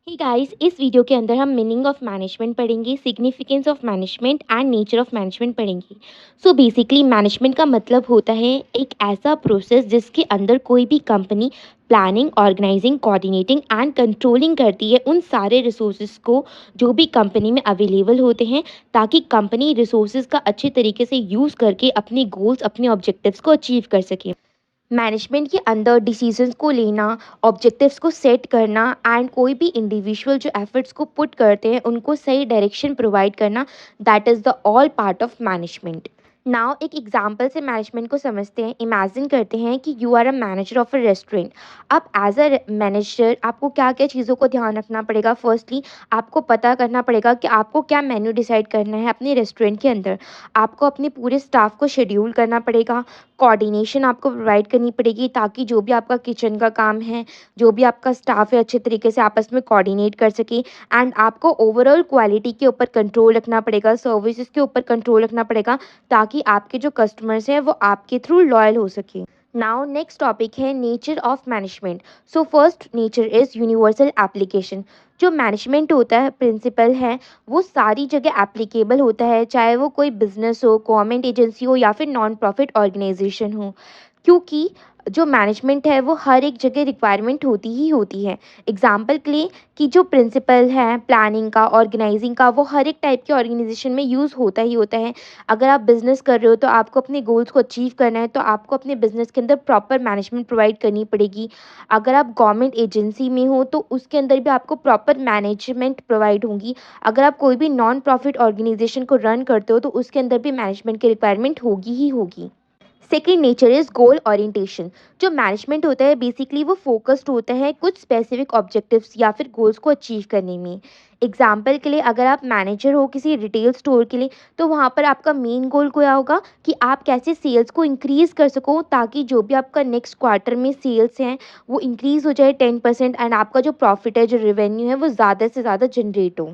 Hey guys, इस video के अंदर हम मीनिंग ऑफ मैनेजमेंट पढ़ेंगे, significance of management and nature of management पढ़ेंगे। सो बेसिकली मैनेजमेंट का मतलब होता है एक ऐसा प्रोसेस जिसके अंदर कोई भी company planning, organising, coordinating and controlling करती है उन सारे रिसोर्सेज को जो भी कंपनी में अवेलेबल होते हैं, ताकि कंपनी रिसोर्सेज का अच्छे तरीके से यूज़ करके अपने गोल्स, अपने ऑब्जेक्टिव्स को अचीव कर सके। मैनेजमेंट के अंदर डिसीजंस को लेना, ऑब्जेक्टिव्स को सेट करना एंड कोई भी इंडिविजुअल जो एफर्ट्स को पुट करते हैं उनको सही डायरेक्शन प्रोवाइड करना, that is the all part of management. Now एक एग्जांपल से मैनेजमेंट को समझते हैं। इमेजिन करते हैं कि you are a manager of a restaurant. अब एज अ मैनेजर आपको क्या क्या चीज़ों को ध्यान रखना पड़ेगा। फर्स्टली आपको पता करना पड़ेगा कि आपको क्या मेन्यू डिसाइड करना है अपने रेस्टोरेंट के अंदर। आपको अपने पूरे स्टाफ को शेड्यूल करना पड़ेगा। कोऑर्डिनेशन आपको प्रोवाइड करनी पड़ेगी ताकि जो भी आपका किचन का काम है, जो भी आपका स्टाफ है, अच्छे तरीके से आपस में कोऑर्डिनेट कर सके। एंड आपको ओवरऑल क्वालिटी के ऊपर कंट्रोल रखना पड़ेगा, सर्विसेज के ऊपर कंट्रोल रखना पड़ेगा, ताकि आपके जो कस्टमर्स हैं वो आपके थ्रू लॉयल हो सके। नाउ नेक्स्ट टॉपिक है nature of management. So first nature is universal application. जो मैनेजमेंट होता है, प्रिंसिपल है, वो सारी जगह एप्लीकेबल होता है, चाहे वो कोई बिजनेस हो, गवर्नमेंट एजेंसी हो या फिर नॉन प्रॉफिट ऑर्गेनाइजेशन हो। क्योंकि जो मैनेजमेंट है वो हर एक जगह रिक्वायरमेंट होती ही होती है। एग्जाम्पल के लिए कि जो प्रिंसिपल है प्लानिंग का, ऑर्गेनाइजिंग का, वो हर एक टाइप के ऑर्गेनाइजेशन में यूज़ होता ही होता है। अगर आप बिज़नेस कर रहे हो तो आपको अपने गोल्स को अचीव करना है, तो आपको अपने बिज़नेस के अंदर प्रॉपर मैनेजमेंट प्रोवाइड करनी पड़ेगी। अगर आप गवर्नमेंट एजेंसी में हो तो उसके अंदर भी आपको प्रॉपर मैनेजमेंट प्रोवाइड होंगी। अगर आप कोई भी नॉन प्रॉफिट ऑर्गेनाइजेशन को रन करते हो तो उसके अंदर भी मैनेजमेंट की रिक्वायरमेंट होगी ही होगी। Second nature is goal orientation. जो मैनेजमेंट होता है बेसिकली वो फोकस्ड होता है कुछ स्पेसिफिक ऑब्जेक्टिव्स या फिर गोल्स को अचीव करने में। एग्जाम्पल के लिए अगर आप मैनेजर हो किसी रिटेल स्टोर के लिए, तो वहाँ पर आपका मेन गोल क्या होगा कि आप कैसे सेल्स को इंक्रीज़ कर सको, ताकि जो भी आपका नेक्स्ट क्वार्टर में सेल्स हैं वो इंक्रीज़ हो जाए 10%, एंड आपका जो प्रॉफिट है, जो रेवेन्यू है, वो ज़्यादा से ज़्यादा जनरेट हो।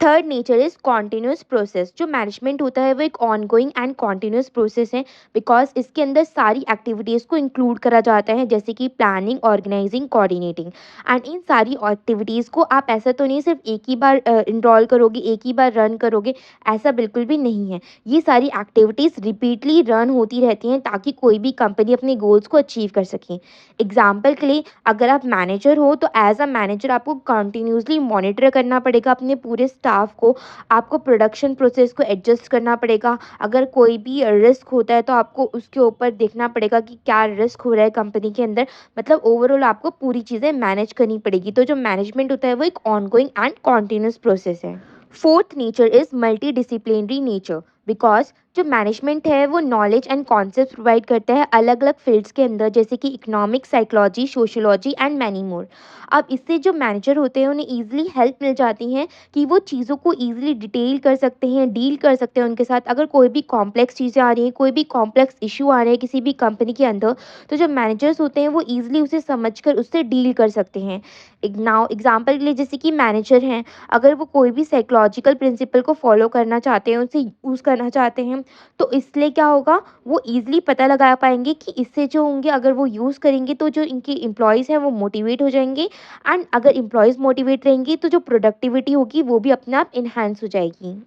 Third nature is continuous process. जो मैनेजमेंट होता है वो एक ऑनगोइंग एंड कॉन्टिन्यूस प्रोसेस है, बिकॉज इसके अंदर सारी एक्टिविटीज़ को इंक्लूड करा जाता है, जैसे कि प्लानिंग, ऑर्गेनाइजिंग, कोऑर्डिनेटिंग। एंड इन सारी एक्टिविटीज़ को आप ऐसा तो नहीं सिर्फ एक ही बार इनरोल करोगे, एक ही बार रन करोगे, ऐसा बिल्कुल भी नहीं है। ये सारी एक्टिविटीज़ रिपीटली रन होती रहती हैं ताकि कोई भी कंपनी अपने गोल्स को अचीव कर सके। एग्जाम्पल के लिए अगर आप मैनेजर हो तो एज अ मैनेजर आपको कंटिन्यूसली मॉनिटर करना पड़ेगा अपने पूरे स्टाफ को। आपको प्रोडक्शन प्रोसेस को एडजस्ट करना पड़ेगा। अगर कोई भी रिस्क होता है तो आपको उसके ऊपर देखना पड़ेगा कि क्या रिस्क हो रहा है कंपनी के अंदर। मतलब ओवरऑल आपको पूरी चीज़ें मैनेज करनी पड़ेगी। तो जो मैनेजमेंट होता है वो एक ऑनगोइंग एंड कॉन्टिन्यूस प्रोसेस है। Fourth nature is multi disciplinary nature, because जो मैनेजमेंट है वो नॉलेज एंड कॉन्सेप्ट प्रोवाइड करता है अलग अलग फील्ड्स के अंदर, जैसे कि economics, psychology, sociology and many more. अब इससे जो मैनेजर होते हैं उन्हें ईजिली हेल्प मिल जाती है कि वो चीज़ों को ईजिली डिटेल कर सकते हैं, डील कर सकते हैं उनके साथ। अगर कोई भी कॉम्प्लेक्स चीज़ें आ रही हैं, कोई भी कॉम्प्लेक्स इशू आ रहे हैं किसी भी कंपनी के अंदर, तो जो मैनेजर्स होते हैं वो ईजिली उसे समझकर उससे डील कर सकते हैं। नाउ एग्जाम्पल के लिए जैसे कि मैनेजर हैं, अगर वो कोई भी साइकोलॉजिकल प्रिंसिपल को फॉलो करना चाहते हैं, उसे यूज़ करना चाहते हैं, तो इसलिए क्या होगा, वो ईज़िली पता लगा पाएँगे कि इससे जो होंगे, अगर वो यूज़ करेंगे तो जो इनके एम्प्लॉइज़ हैं वो मोटिवेट हो जाएँगे। एंड अगर एम्प्लॉइज़ मोटिवेट रहेंगे तो जो प्रोडक्टिविटी होगी वो भी अपने आप एनहांस हो जाएगी।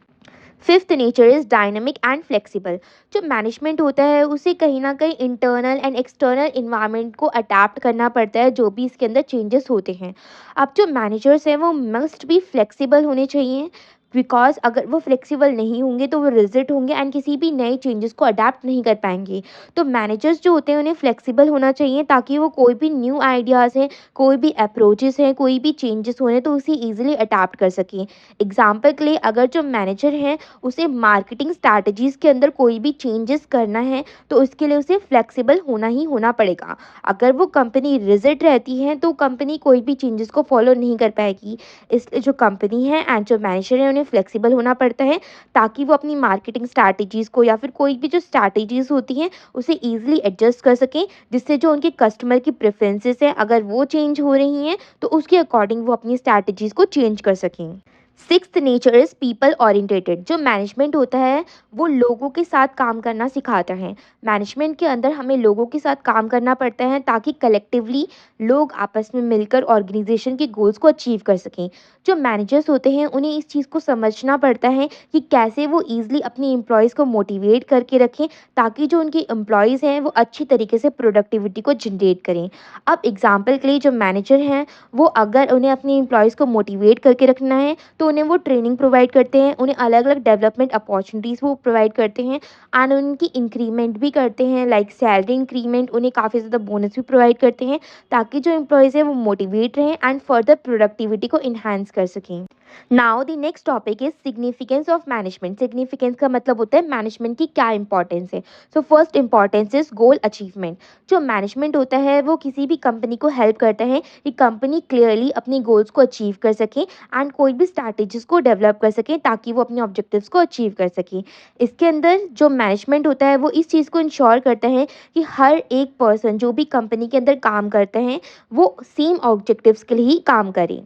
Fifth nature is dynamic and flexible. जो मैनेजमेंट होता है उसे कहीं न कहीं इंटरनल एंड एक्सटर्नल एनवायरनमेंट को अडैप्ट करना पड़ता है, जो भी इसके अंदर चेंजेस होते हैं। अब जो मैनेजर्स हैं वो मस्ट बी फ्लेक्सिबल होने चाहिए, बिकॉज़ अगर वो फ्लेक्सिबल नहीं होंगे तो वो रिजिड होंगे एंड किसी भी नए चेंजेस को अडैप्ट नहीं कर पाएँगे। तो मैनेजर्स जो होते हैं उन्हें फ्लेक्सिबल होना चाहिए, ताकि वो कोई भी न्यू आइडियाज़ हैं, कोई भी अप्रोचेज़ हैं, कोई भी चेंजेस हो रहे हैं तो उसे ईज़िली अडैप्ट कर सकें। एग्ज़ाम्पल के लिए अगर जो मैनेजर हैं उसे मार्केटिंग स्ट्रैटेजीज़ के अंदर कोई भी चेंजेस करना है, तो उसके लिए उसे फ्लेक्सिबल होना ही होना पड़ेगा। अगर वो कंपनी रिजिड रहती है तो कंपनी कोई भी चेंजेस को फॉलो नहीं कर पाएगी। इसलिए जो कंपनी है एंड जो मैनेजर है उन्हें फ्लेक्सिबल होना पड़ता है, ताकि वो अपनी मार्केटिंग स्ट्रैटेजीज़ को या फिर कोई भी जो स्ट्रैटेजीज़ होती हैं उसे ईज़िली एडजस्ट कर सकें, जिससे जो उनके कस्टमर की प्रेफ़रेंसेस हैं अगर वो चेंज हो रही हैं तो उसके अकॉर्डिंग वो अपनी स्ट्रैटेजीज़ को चेंज कर सकें। Sixth nature is people orientated. जो मैनेजमेंट होता है वो लोगों के साथ काम करना सिखाता है। मैनेजमेंट के अंदर हमें लोगों के साथ काम करना पड़ता है ताकि कलेक्टिवली लोग आपस में मिलकर ऑर्गेनाइजेशन के गोल्स को अचीव कर सकें। जो मैनेजर्स होते हैं उन्हें इस चीज़ को समझना पड़ता है कि कैसे वो ईजिली अपनी एम्प्लॉयज़ को मोटिवेट करके रखें ताकि जो उनके एम्प्लॉयज़ हैं वो अच्छी तरीके से प्रोडक्टिविटी को जनरेट करें। अब एग्जाम्पल के लिए जो मैनेजर हैं वो अगर उन्हें अपनी एम्प्लॉयज़ को मोटिवेट करके रखना है तो उन्हें वो ट्रेनिंग प्रोवाइड करते हैं, उन्हें अलग-अलग डेवलपमेंट अपॉर्च्युनिटीज़ वो प्रोवाइड करते हैं एंड उनकी इंक्रीमेंट भी करते हैं, लाइक सैलरी इंक्रीमेंट, उन्हें काफ़ी ज़्यादा बोनस भी प्रोवाइड करते हैं ताकि जो एम्प्लॉइज़ हैं वो मोटिवेट रहें एंड फर्दर प्रोडक्टिविटी को एनहांस कर सकें। Now the next topic is significance of management. Significance का मतलब होता है मैनेजमेंट की क्या इंपॉर्टेंस है। So first importance is goal achievement. जो मैनेजमेंट होता है वो किसी भी कंपनी को हेल्प करता है कि कंपनी क्लियरली अपनी गोल्स को अचीव कर सके एंड कोई भी स्ट्रैटेजीज को डेवलप कर सके ताकि वो अपने ऑब्जेक्टिव्स को अचीव कर सके। इसके अंदर जो मैनेजमेंट होता है वो इस चीज़ को इंश्योर करता है कि हर एक पर्सन जो भी कंपनी के अंदर काम करते हैं वो सेम ऑब्जेक्टिव्स के लिए ही काम करें।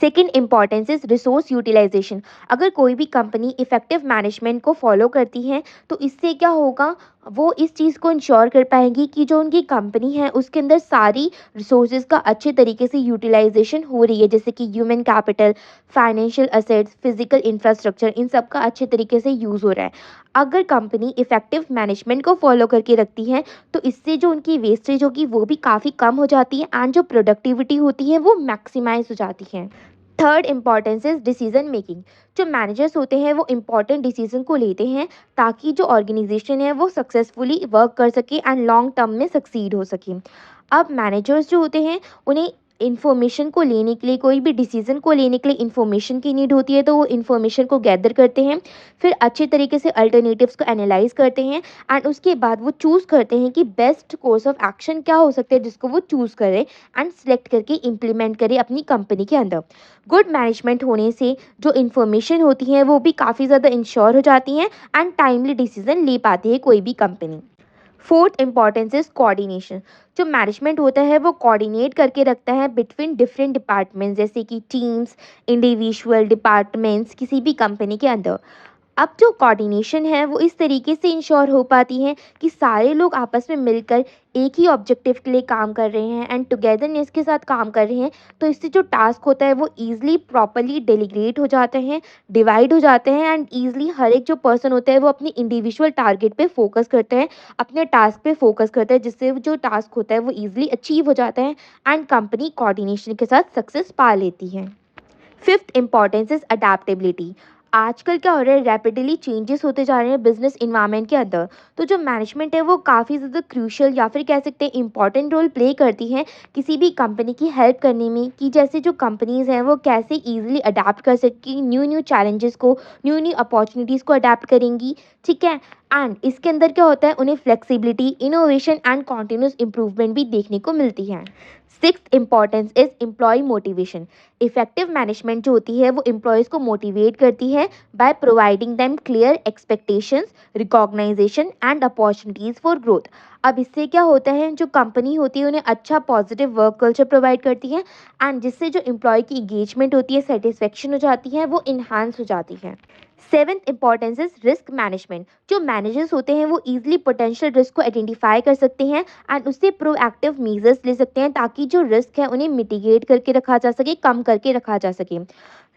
Second importance is resource utilisation. अगर कोई भी कंपनी इफेक्टिव मैनेजमेंट को फॉलो करती है तो इससे क्या होगा, वो इस चीज़ को इंश्योर कर पाएंगी कि जो उनकी कंपनी है उसके अंदर सारी रिसोर्सेज का अच्छे तरीके से यूटिलाइजेशन हो रही है, जैसे कि human capital, financial assets, physical infrastructure, इन सब का अच्छे तरीके से यूज़ हो रहा है। अगर कंपनी इफेक्टिव मैनेजमेंट को फॉलो करके रखती है तो इससे जो उनकी वेस्टेज होगी वो भी काफ़ी कम हो जाती है एंड जो प्रोडक्टिविटी होती है वो मैक्सिमाइज हो जाती है। Third importance is decision making. जो मैनेजर्स होते हैं वो इंपॉर्टेंट डिसीजन को लेते हैं ताकि जो ऑर्गेनाइजेशन है वो सक्सेसफुली वर्क कर सके एंड लॉन्ग टर्म में सक्सीड हो सके। अब मैनेजर्स जो होते हैं उन्हें इंफॉर्मेशन को लेने के लिए, कोई भी डिसीजन को लेने के लिए इंफॉर्मेशन की नीड होती है तो वो इंफॉर्मेशन को गैदर करते हैं, फिर अच्छे तरीके से अल्टरनेटिव्स को एनालाइज करते हैं एंड उसके बाद वो चूज़ करते हैं कि बेस्ट कोर्स ऑफ एक्शन क्या हो सकता है जिसको वो चूज़ करें एंड सेलेक्ट करके इम्प्लीमेंट करें अपनी कंपनी के अंदर। गुड मैनेजमेंट होने से जो इन्फॉर्मेशन होती है वो भी काफ़ी ज़्यादा इंश्योर हो जाती हैं एंड टाइमली डिसीजन ले पाती है कोई भी company. Fourth importance is coordination. जो मैनेजमेंट होता है वो कोऑर्डिनेट करके रखता है बिटवीन डिफरेंट डिपार्टमेंट्स, जैसे कि टीम्स, इंडिविजुअल डिपार्टमेंट्स किसी भी कंपनी के अंदर। अब जो कोऑर्डिनेशन है वो इस तरीके से इंश्योर हो पाती है कि सारे लोग आपस में मिलकर एक ही ऑब्जेक्टिव के लिए काम कर रहे हैं एंड टुगेदरनेस के साथ काम कर रहे हैं, तो इससे जो टास्क होता है वो ईजिली प्रॉपरली डेलीगेट हो जाते हैं, डिवाइड हो जाते हैं एंड ईजिली हर एक जो पर्सन होता है वो अपनी इंडिविजुअल टारगेट पे फोकस करते हैं, अपने टास्क पे फोकस करते हैं, जिससे जो टास्क होता है वो ईजिली अचीव हो जाता है एंड कंपनी कोऑर्डिनेशन के साथ सक्सेस पा लेती है। Fifth importance is adaptability. आजकल क्या हो रहा है, रैपिडली चेंजेस होते जा रहे हैं बिजनेस इन्वायरमेंट के अंदर, तो जो मैनेजमेंट है वो काफ़ी ज़्यादा क्रूशियल या फिर कह सकते हैं इंपॉर्टेंट रोल प्ले करती है किसी भी कंपनी की हेल्प करने में, कि जैसे जो कंपनीज़ हैं वो कैसे इजीली अडेप्ट कर सकें न्यू न्यू चैलेंजेस को, न्यू न्यू अपॉर्चुनिटीज़ को अडेप्ट करेंगी। ठीक है, एंड इसके अंदर क्या होता है, उन्हें flexibility, innovation and continuous improvement भी देखने को मिलती है। Sixth importance is employee motivation. Effective management जो होती है वो एम्प्लॉयज़ को मोटिवेट करती है by providing them clear expectations, recognisation and opportunities for growth. अब इससे क्या होता है, जो कंपनी होती है उन्हें अच्छा पॉजिटिव वर्क कल्चर प्रोवाइड करती है एंड जिससे जो एम्प्लॉय की इंगेजमेंट होती है, सेटिस्फेक्शन हो जाती है, वो इन्हांस हो जाती है। Seventh importance is risk management. जो मैनेजर्स होते हैं वो इजीली पोटेंशियल रिस्क को आइडेंटिफाई कर सकते हैं एंड उससे प्रोएक्टिव मेजर्स ले सकते हैं ताकि जो रिस्क है उन्हें मिटिगेट करके रखा जा सके, कम करके रखा जा सके।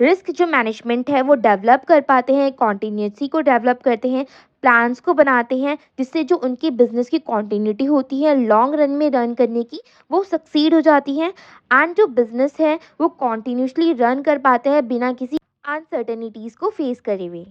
रिस्क जो मैनेजमेंट है वो डेवलप कर पाते हैं, कॉन्टीन्यूसी को डेवलप करते हैं, प्लान्स को बनाते हैं, जिससे जो उनकी बिजनेस की कॉन्टिन्यूटी होती है लॉन्ग रन में रन करने की, वो सक्सीड हो जाती है एंड जो बिजनेस है वो कॉन्टिन्यूसली रन कर पाते हैं बिना किसी अनसर्टेनिटीज़ को फेस करे हुए।